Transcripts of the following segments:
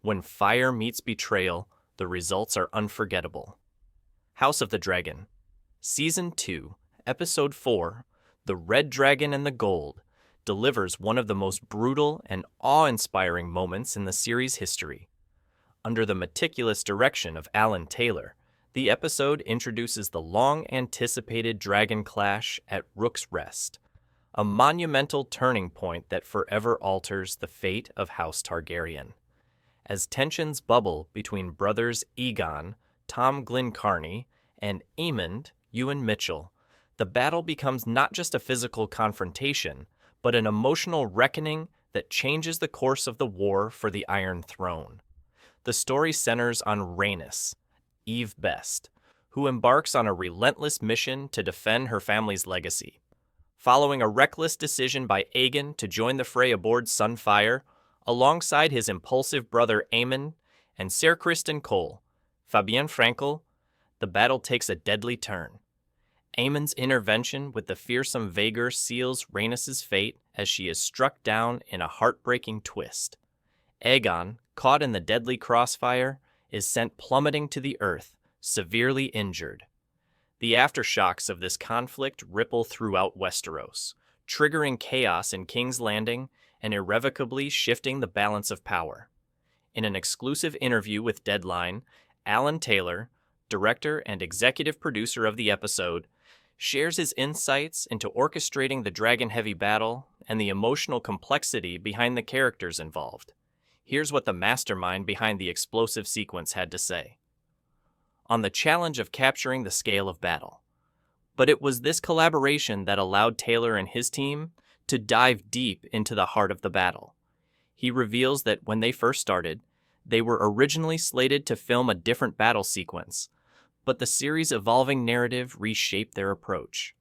When fire meets betrayal, the results are unforgettable. House of the Dragon. Season 2, Episode 4, The Red Dragon and the Gold, delivers one of the most brutal and awe-inspiring moments in the series' history. Under the meticulous direction of Alan Taylor, the episode introduces the long-anticipated dragon clash at Rook's Rest, a monumental turning point that forever alters the fate of House Targaryen. As tensions bubble between brothers Aegon, Tom Glencarney, and Aemond, Ewan Mitchell, the battle becomes not just a physical confrontation, but an emotional reckoning that changes the course of the war for the Iron Throne. The story centers on Rhaenys, Eve Best, who embarks on a relentless mission to defend her family's legacy. Following a reckless decision by Aegon to join the fray aboard Sunfire, alongside his impulsive brother Aemond and Ser Criston Cole, Fabienne Frankel, the battle takes a deadly turn. Aemond's intervention with the fearsome Vhagar seals Rhaenys' fate as she is struck down in a heartbreaking twist. Aegon, caught in the deadly crossfire, is sent plummeting to the earth, severely injured. The aftershocks of this conflict ripple throughout Westeros, triggering chaos in King's Landing and irrevocably shifting the balance of power. In an exclusive interview with Deadline, Alan Taylor, director and executive producer of the episode, shares his insights into orchestrating the dragon-heavy battle and the emotional complexity behind the characters involved. Here's what the mastermind behind the explosive sequence had to say. On the challenge of capturing the scale of battle. But it was this collaboration that allowed Taylor and his team to dive deep into the heart of the battle. He reveals that when they first started, they were originally slated to film a different battle sequence, but the series' evolving narrative reshaped their approach.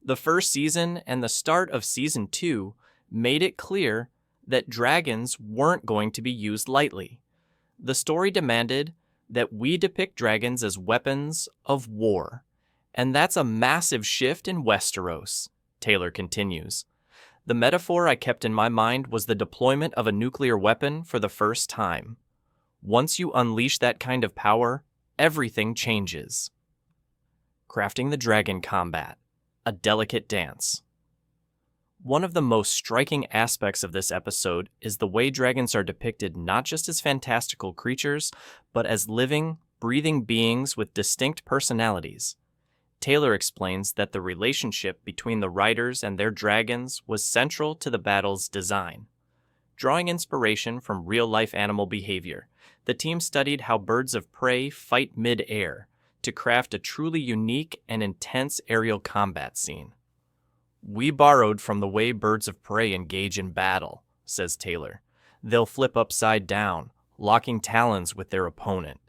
The first season and the start of Season 2 made it clear that dragons weren't going to be used lightly. The story demanded that we depict dragons as weapons of war, and that's a massive shift in Westeros, Taylor continues. The metaphor I kept in my mind was the deployment of a nuclear weapon for the first time. Once you unleash that kind of power, everything changes. Crafting the dragon combat, a delicate dance. One of the most striking aspects of this episode is the way dragons are depicted not just as fantastical creatures, but as living, breathing beings with distinct personalities. Taylor explains that the relationship between the writers and their dragons was central to the battle's design. Drawing inspiration from real-life animal behavior, the team studied how birds of prey fight mid-air to craft a truly unique and intense aerial combat scene. We borrowed from the way birds of prey engage in battle, says Taylor. They'll flip upside down, locking talons with their opponent.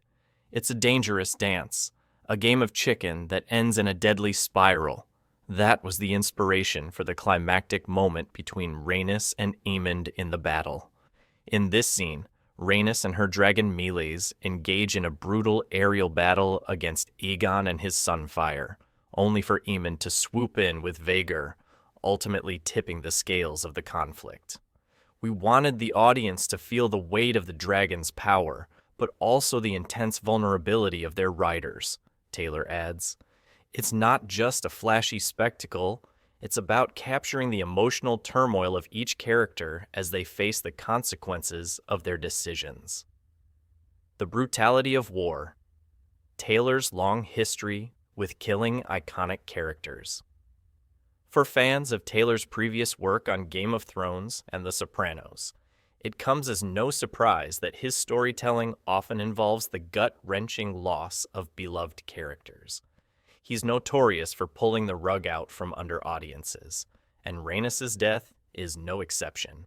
It's a dangerous dance, a game of chicken that ends in a deadly spiral. That was the inspiration for the climactic moment between Rhaenys and Aemond in the battle. In this scene, Rhaenys and her dragon melees engage in a brutal aerial battle against Aegon and his Sunfire, only for Aemond to swoop in with Vhagar, ultimately tipping the scales of the conflict. We wanted the audience to feel the weight of the dragon's power, but also the intense vulnerability of their riders, Taylor adds. It's not just a flashy spectacle, it's about capturing the emotional turmoil of each character as they face the consequences of their decisions. The brutality of war. Taylor's long history with killing iconic characters. For fans of Taylor's previous work on Game of Thrones and The Sopranos, it comes as no surprise that his storytelling often involves the gut-wrenching loss of beloved characters. He's notorious for pulling the rug out from under audiences, and Rhaenys' death is no exception.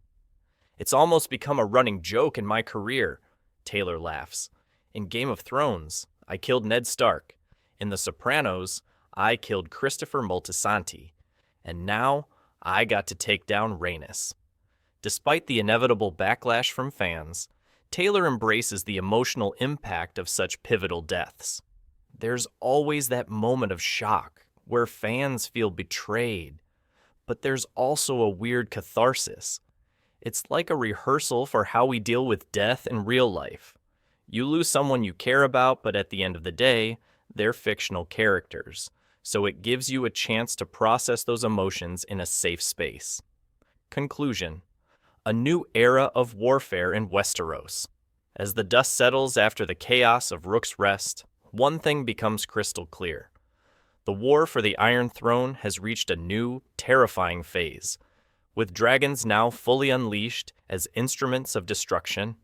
It's almost become a running joke in my career, Taylor laughs. In Game of Thrones, I killed Ned Stark. In The Sopranos, I killed Christopher Moltisanti. And now, I got to take down Rhaenys. Despite the inevitable backlash from fans, Taylor embraces the emotional impact of such pivotal deaths. There's always that moment of shock where fans feel betrayed, but there's also a weird catharsis. It's like a rehearsal for how we deal with death in real life. You lose someone you care about, but at the end of the day, they're fictional characters, so it gives you a chance to process those emotions in a safe space. Conclusion: a new era of warfare in Westeros. As the dust settles after the chaos of Rook's Rest, one thing becomes crystal clear. The war for the Iron Throne has reached a new, terrifying phase. With dragons now fully unleashed as instruments of destruction,